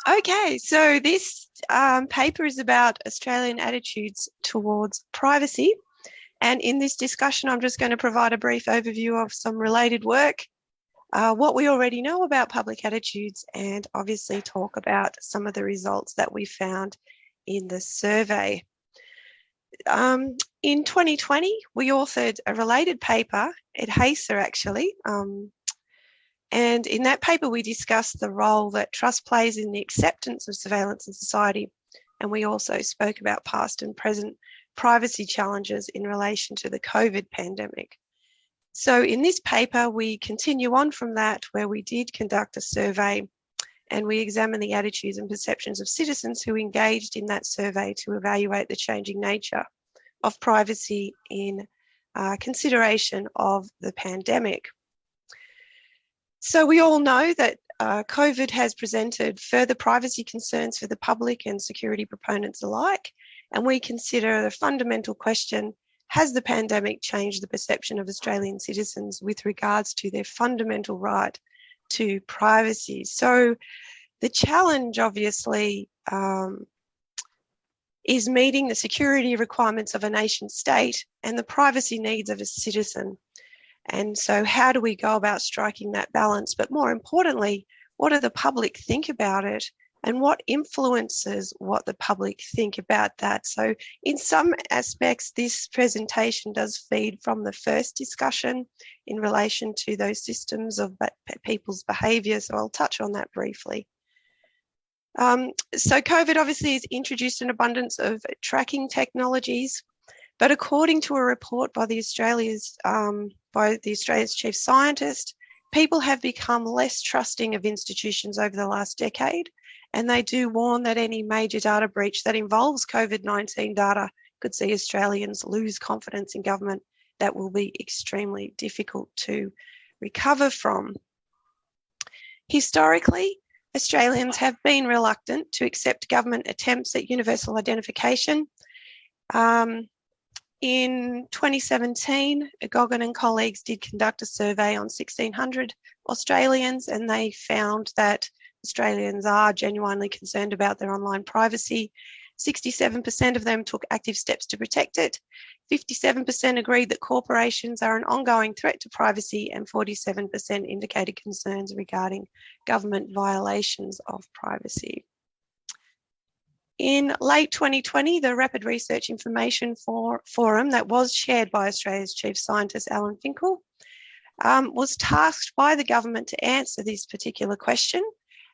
Okay, so this paper is about Australian attitudes towards privacy. And in this discussion, I'm just going to provide a brief overview of some related work, what we already know about public attitudes, and obviously talk about some of the results that we found in the survey. In 2020, we authored a related paper at HAISA, actually. And in that paper, we discussed the role that trust plays in the acceptance of surveillance in society. And we also spoke about past and present privacy challenges in relation to the COVID pandemic. So in this paper, we continue on from that, where we did conduct a survey and we examined the attitudes and perceptions of citizens who engaged in that survey to evaluate the changing nature of privacy in consideration of the pandemic. So we all know that COVID has presented further privacy concerns for the public and security proponents alike, and we consider the fundamental question: has the pandemic changed the perception of Australian citizens with regards to their fundamental right to privacy? So the challenge, obviously, is meeting the security requirements of a nation state and the privacy needs of a citizen. And so how do we go about striking that balance? But more importantly, what do the public think about it? And what influences what the public think about that? So in some aspects, this presentation does feed from the first discussion in relation to those systems of people's behaviour. So I'll touch on that briefly. So COVID obviously has introduced an abundance of tracking technologies, but according to a report by Australia's chief scientist, people have become less trusting of institutions over the last decade, and they do warn that any major data breach that involves COVID-19 data could see Australians lose confidence in government that will be extremely difficult to recover from. Historically, Australians have been reluctant to accept government attempts at universal identification. In 2017, Goggin and colleagues did conduct a survey on 1,600 Australians, and they found that Australians are genuinely concerned about their online privacy. 67% of them took active steps to protect it. 57% agreed that corporations are an ongoing threat to privacy, and 47% indicated concerns regarding government violations of privacy. In late 2020, the Rapid Research Information Forum that was chaired by Australia's Chief Scientist, Alan Finkel, was tasked by the government to answer this particular question: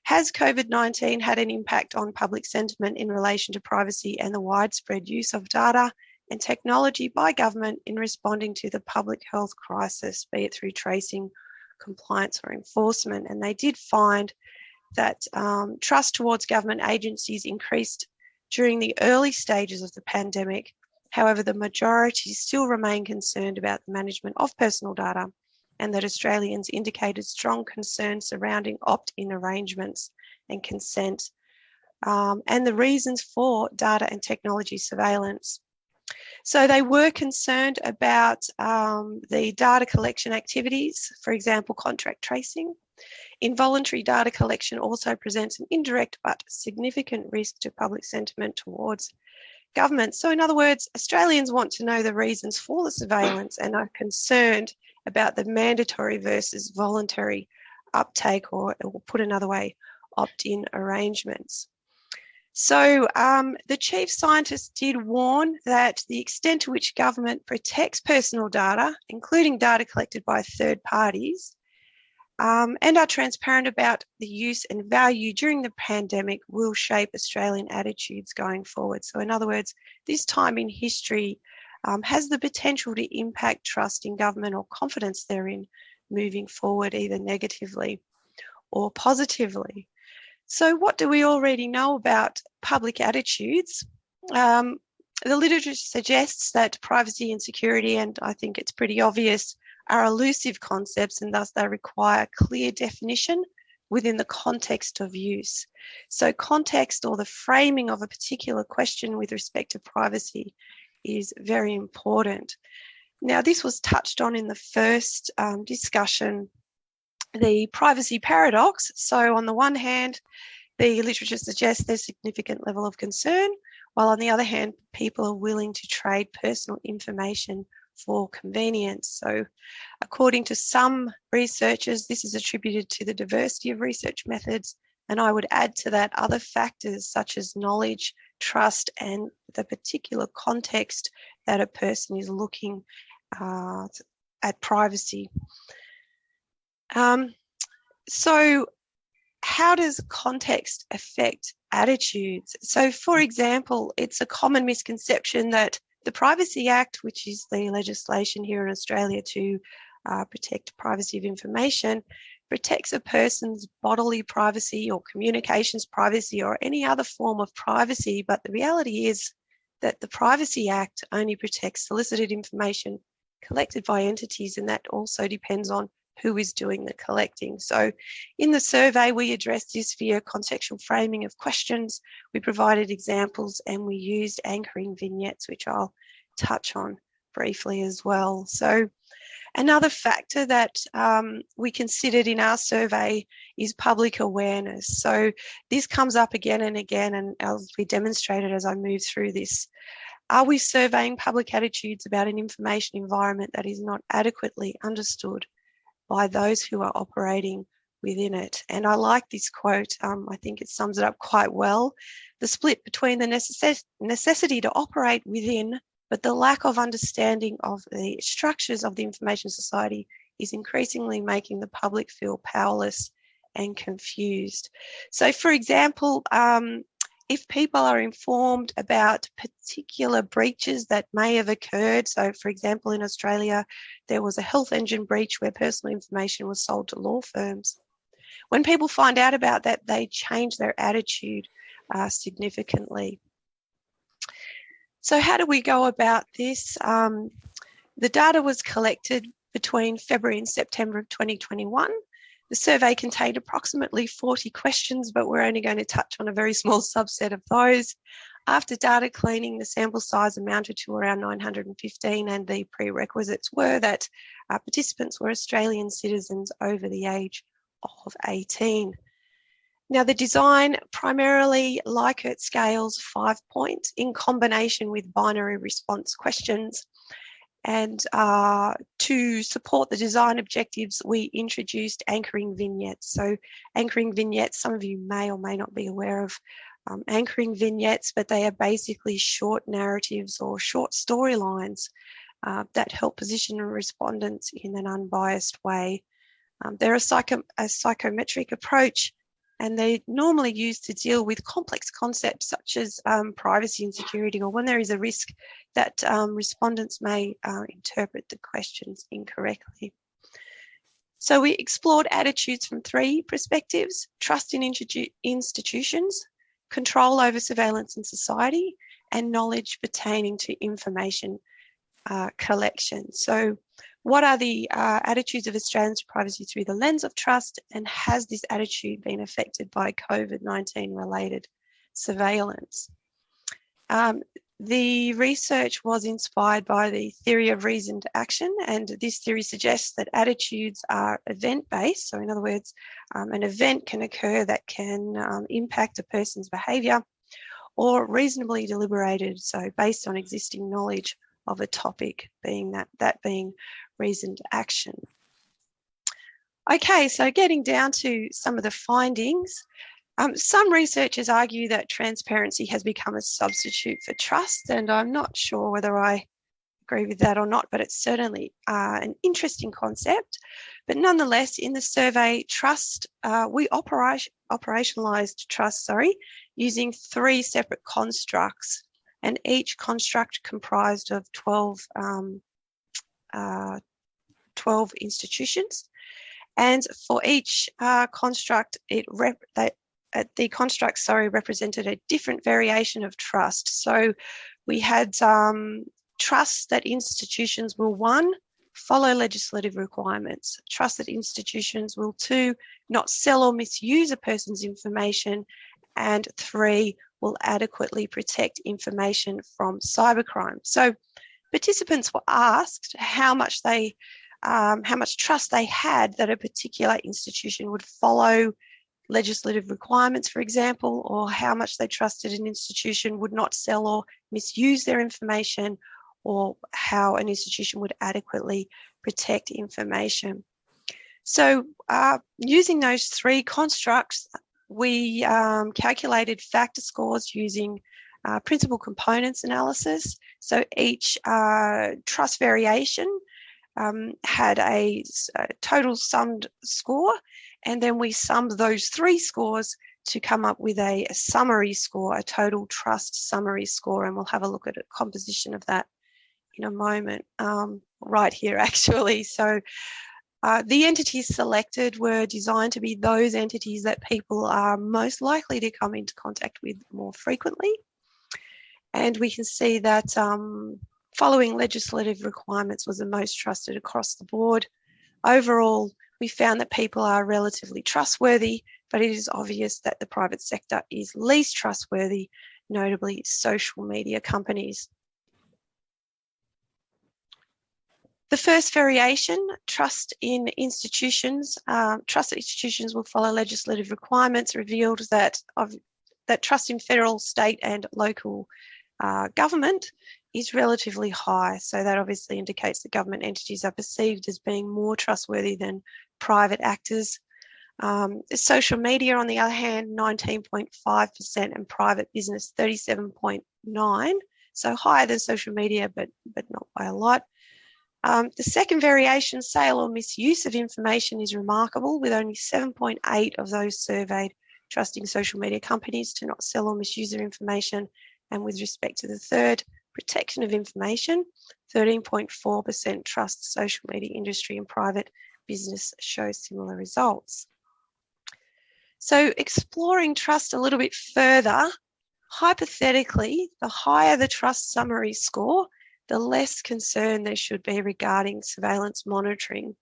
has COVID-19 had an impact on public sentiment in relation to privacy and the widespread use of data and technology by government in responding to the public health crisis, be it through tracing, compliance or enforcement? And they did find that trust towards government agencies increased during the early stages of the pandemic. However, the majority still remain concerned about the management of personal data, and that Australians indicated strong concern surrounding opt-in arrangements and consent, and the reasons for data and technology surveillance. So they were concerned about the data collection activities, for example, contract tracing. Involuntary data collection also presents an indirect but significant risk to public sentiment towards government. So in other words, Australians want to know the reasons for the surveillance and are concerned about the mandatory versus voluntary uptake, or put another way, opt-in arrangements. So the chief scientist did warn that the extent to which government protects personal data, including data collected by third parties, and are transparent about the use and value during the pandemic, will shape Australian attitudes going forward. So in other words, this time in history has the potential to impact trust in government or confidence therein moving forward, either negatively or positively. So what do we already know about public attitudes? The literature suggests that privacy and security, and I think it's pretty obvious, are elusive concepts, and thus they require clear definition within the context of use. So context, or the framing of a particular question with respect to privacy, is very important. Now, this was touched on in the first discussion, the privacy paradox. So on the one hand, the literature suggests there's significant level of concern, while on the other hand, people are willing to trade personal information for convenience. So according to some researchers, this is attributed to the diversity of research methods, and I would add to that other factors such as knowledge, trust, and the particular context that a person is looking at privacy. So how does context affect attitudes? So for example, it's a common misconception that the Privacy Act, which is the legislation here in Australia to protect privacy of information, protects a person's bodily privacy or communications privacy or any other form of privacy. But the reality is that the Privacy Act only protects solicited information collected by entities, and that also depends on who is doing the collecting. So in the survey, we addressed this via contextual framing of questions. We provided examples and we used anchoring vignettes, which I'll touch on briefly as well. So another factor that we considered in our survey is public awareness. So this comes up again and again, and as we demonstrated as I move through this. Are we surveying public attitudes about an information environment that is not adequately understood by those who are operating within it? And I like this quote. I think it sums it up quite well. The split between the necessity to operate within, but the lack of understanding of the structures of the information society is increasingly making the public feel powerless and confused. So for example, if people are informed about particular breaches that may have occurred, so for example, in Australia, there was a health engine breach where personal information was sold to law firms. When people find out about that, they change their attitude significantly. So how do we go about this? The data was collected between February and September of 2021. The survey contained approximately 40 questions, but we're only going to touch on a very small subset of those. After data cleaning, the sample size amounted to around 915, and the prerequisites were that participants were Australian citizens over the age of 18. Now, the design, primarily Likert scales 5 points in combination with binary response questions. And to support the design objectives, we introduced anchoring vignettes. So anchoring vignettes, some of you may or may not be aware of anchoring vignettes, but they are basically short narratives or short storylines that help position respondents in an unbiased way. They're a psychometric approach, and they're normally used to deal with complex concepts such as privacy and security, or when there is a risk that respondents may interpret the questions incorrectly. So we explored attitudes from 3 perspectives: trust in institutions, control over surveillance in society, and knowledge pertaining to information collection. So what are the attitudes of Australians to privacy through the lens of trust, and has this attitude been affected by COVID-19 related surveillance? The research was inspired by the theory of reasoned action, and this theory suggests that attitudes are event-based. So in other words, an event can occur that can impact a person's behaviour, or reasonably deliberated, so based on existing knowledge of a topic, being that being reasoned action. Okay, so getting down to some of the findings. Some researchers argue that transparency has become a substitute for trust, and I'm not sure whether I agree with that or not, but it's certainly an interesting concept. But nonetheless, in the survey, we operationalised trust, using 3 separate constructs, and each construct comprised of 12 institutions. And for each construct, the construct represented a different variation of trust. So we had trust that institutions will, 1, follow legislative requirements, trust that institutions will, 2, not sell or misuse a person's information, and 3, will adequately protect information from cybercrime. So participants were asked how much trust they had that a particular institution would follow legislative requirements, for example, or how much they trusted an institution would not sell or misuse their information, or how an institution would adequately protect information. So using those three constructs, we calculated factor scores using principal components analysis. So each trust variation had a total summed score, and then we summed those three scores to come up with a summary score, a total trust summary score, and we'll have a look at a composition of that in a moment, right here actually. So the entities selected were designed to be those entities that people are most likely to come into contact with more frequently. And we can see that following legislative requirements was the most trusted across the board. Overall, we found that people are relatively trustworthy, but it is obvious that the private sector is least trustworthy, notably social media companies. The first variation, trust in institutions. Trust that institutions will follow legislative requirements, revealed that trust in federal, state and local government is relatively high. So that obviously indicates that government entities are perceived as being more trustworthy than private actors. Social media, on the other hand, 19.5%, and private business 37.9%. So higher than social media, but not by a lot. The second variation, sale or misuse of information, is remarkable, with only 7.8% of those surveyed trusting social media companies to not sell or misuse their information. And with respect to the third, protection of information, 13.4% trust social media industry, and private business show similar results. So exploring trust a little bit further, hypothetically, the higher the trust summary score, the less concern there should be regarding surveillance monitoring.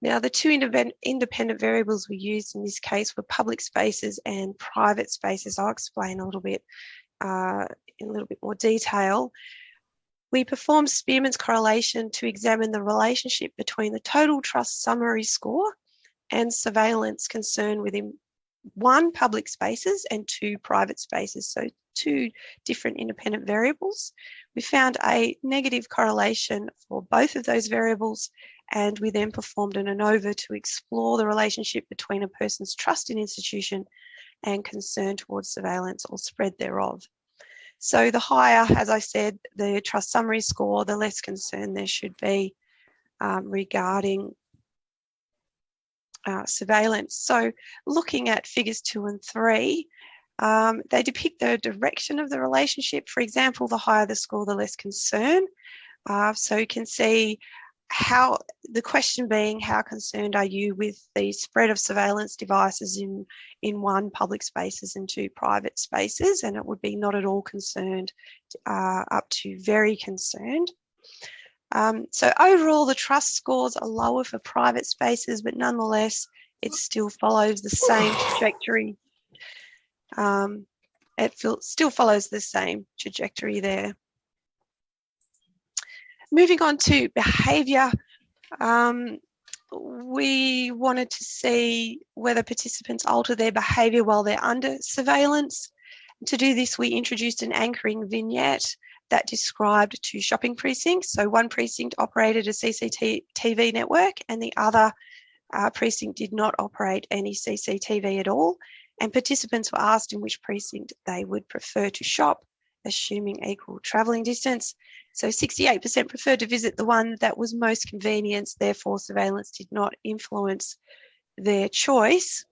Now, the two independent variables we used in this case were public spaces and private spaces. I'll explain a little bit in a little bit more detail. We performed Spearman's correlation to examine the relationship between the total trust summary score and surveillance concern within 1, public spaces, and 2, private spaces. So 2 different independent variables. We found a negative correlation for both of those variables, and we then performed an ANOVA to explore the relationship between a person's trust in institution and concern towards surveillance or spread thereof. So the higher, as I said, the trust summary score, the less concern there should be regarding surveillance. So looking at figures 2 and 3, they depict the direction of the relationship. For example, the higher the score, the less concern. So you can see how the question being, how concerned are you with the spread of surveillance devices in 1, public spaces, and 2, private spaces? And it would be not at all concerned up to very concerned. So overall, the trust scores are lower for private spaces, but nonetheless, it still follows the same trajectory. Still follows the same trajectory there. Moving on to behaviour, we wanted to see whether participants alter their behaviour while they're under surveillance. To do this, we introduced an anchoring vignette that described 2 shopping precincts. So one precinct operated a CCTV network, and the other precinct did not operate any CCTV at all. And participants were asked in which precinct they would prefer to shop, assuming equal travelling distance. So 68% preferred to visit the one that was most convenient, therefore surveillance did not influence their choice.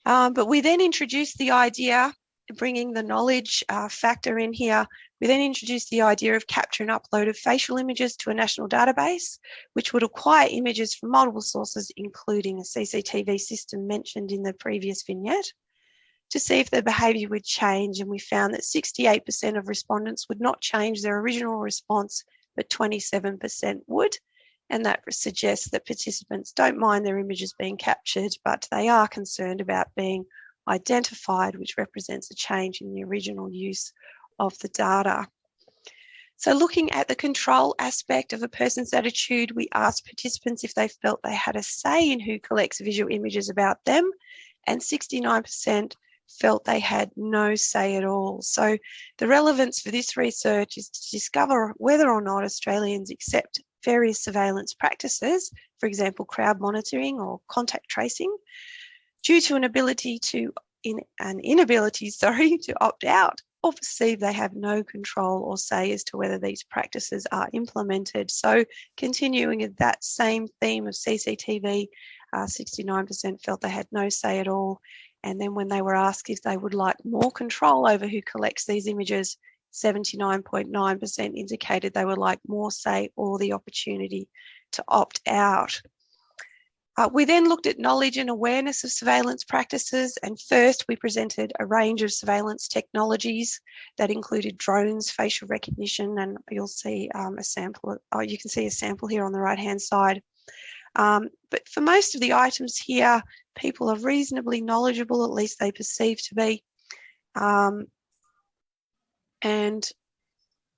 But we then introduced the idea, bringing the knowledge factor in here, we then introduced the idea of capture and upload of facial images to a national database, which would acquire images from multiple sources, including a CCTV system mentioned in the previous vignette, to see if their behaviour would change. And we found that 68% of respondents would not change their original response, but 27% would. And that suggests that participants don't mind their images being captured, but they are concerned about being identified, which represents a change in the original use of the data. So looking at the control aspect of a person's attitude, we asked participants if they felt they had a say in who collects visual images about them. and 69% felt they had no say at all. So the relevance for this research is to discover whether or not Australians accept various surveillance practices, for example, crowd monitoring or contact tracing, due to an inability to opt out, or perceive they have no control or say as to whether these practices are implemented. So continuing with that same theme of CCTV, 69% felt they had no say at all. And then when they were asked if they would like more control over who collects these images, 79.9% indicated they would like more say or the opportunity to opt out. We then looked at knowledge and awareness of surveillance practices, and first we presented a range of surveillance technologies that included drones, facial recognition, and you'll see a sample. You can see a sample here on the right-hand side. But for most of the items here, people are reasonably knowledgeable, at least they perceive to be, and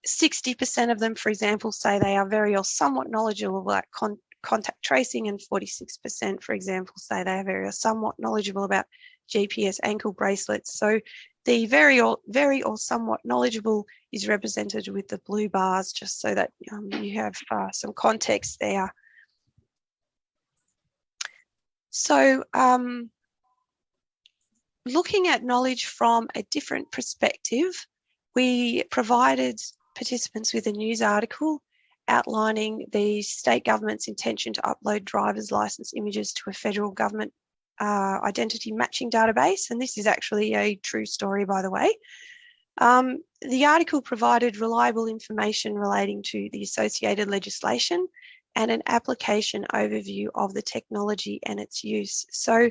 60% of them, for example, say they are very or somewhat knowledgeable about contact tracing, and 46%, for example, say they are very or somewhat knowledgeable about GPS ankle bracelets. So the very or somewhat knowledgeable is represented with the blue bars, just so that you have some context there. So looking at knowledge from a different perspective, we provided participants with a news article outlining the state government's intention to upload driver's license images to a federal government identity matching database. And this is actually a true story, by the way. The article provided reliable information relating to the associated legislation and an application overview of the technology and its use. So,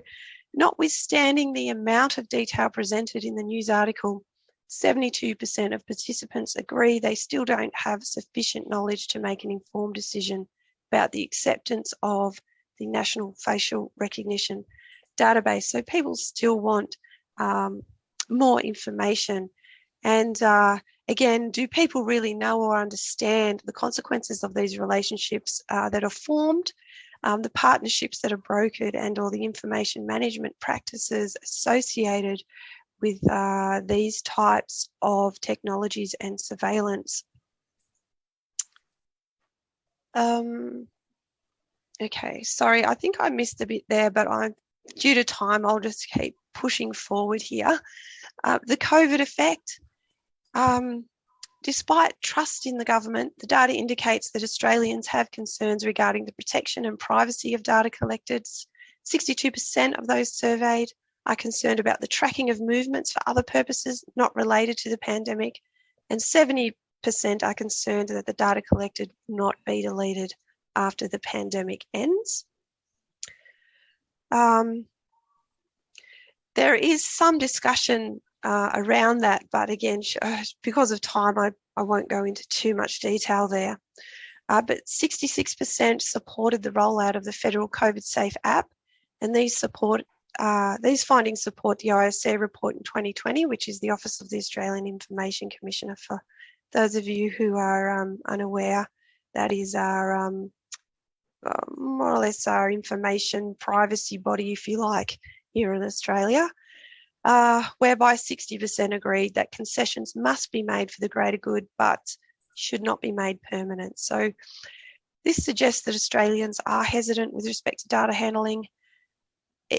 notwithstanding the amount of detail presented in the news article, 72% of participants agree they still don't have sufficient knowledge to make an informed decision about the acceptance of the National Facial Recognition Database. So people still want more information. And again, do people really know or understand the consequences of these relationships that are formed, the partnerships that are brokered, and all the information management practices associated with these types of technologies and surveillance? Okay, sorry, I think I missed a bit there, but due to time, I'll just keep pushing forward here. The Covert Effect. Despite trust in the government, the data indicates that Australians have concerns regarding the protection and privacy of data collected. 62% of those surveyed are concerned about the tracking of movements for other purposes not related to the pandemic, and 70% are concerned that the data collected will not be deleted after the pandemic ends. There is some discussion around that, but again, because of time, I won't go into too much detail there. But 66% supported the rollout of the federal COVID Safe app, and these findings support the ISC report in 2020, which is the Office of the Australian Information Commissioner. For those of you who are unaware, that is our more or less our information privacy body, if you like, here in Australia, whereby 60% agreed that concessions must be made for the greater good, but should not be made permanent. So this suggests that Australians are hesitant with respect to data handling,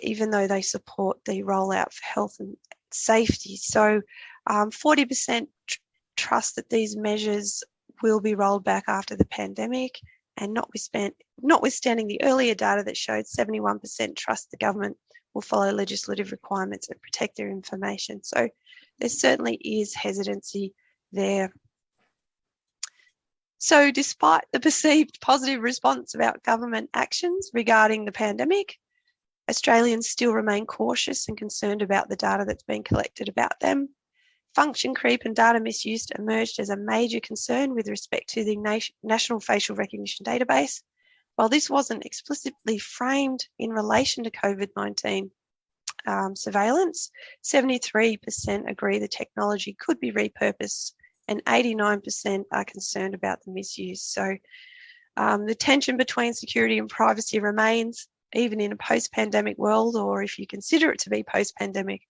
even though they support the rollout for health and safety. So 40% trust that these measures will be rolled back after the pandemic, and notwithstanding the earlier data that showed 71% trust the government will follow legislative requirements and protect their information. So there certainly is hesitancy there. So despite the perceived positive response about government actions regarding the pandemic, Australians still remain cautious and concerned about the data that's been collected about them. Function creep and data misuse emerged as a major concern with respect to the National Facial Recognition Database. While this wasn't explicitly framed in relation to COVID-19 surveillance, 73% agree the technology could be repurposed, and 89% are concerned about the misuse. So the tension between security and privacy remains, even in a post-pandemic world, or if you consider it to be post-pandemic.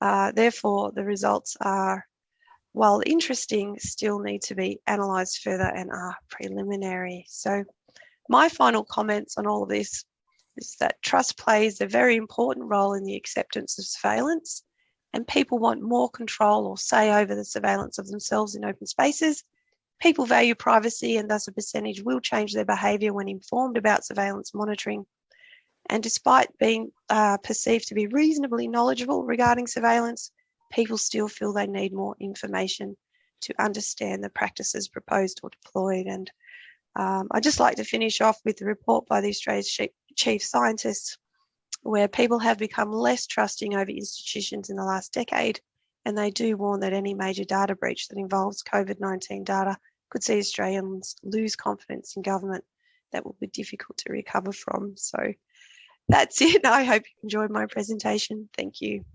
Therefore, the results are, while interesting, still need to be analysed further and are preliminary. So my final comments on all of this is that trust plays a very important role in the acceptance of surveillance, and people want more control or say over the surveillance of themselves in open spaces. People value privacy, and thus a percentage will change their behaviour when informed about surveillance monitoring. And despite being perceived to be reasonably knowledgeable regarding surveillance, people still feel they need more information to understand the practices proposed or deployed. And I'd just like to finish off with the report by the Australia's chief scientists, where people have become less trusting over institutions in the last decade, and they do warn that any major data breach that involves COVID-19 data could see Australians lose confidence in government that will be difficult to recover from. So that's it. I hope you enjoyed my presentation. Thank you.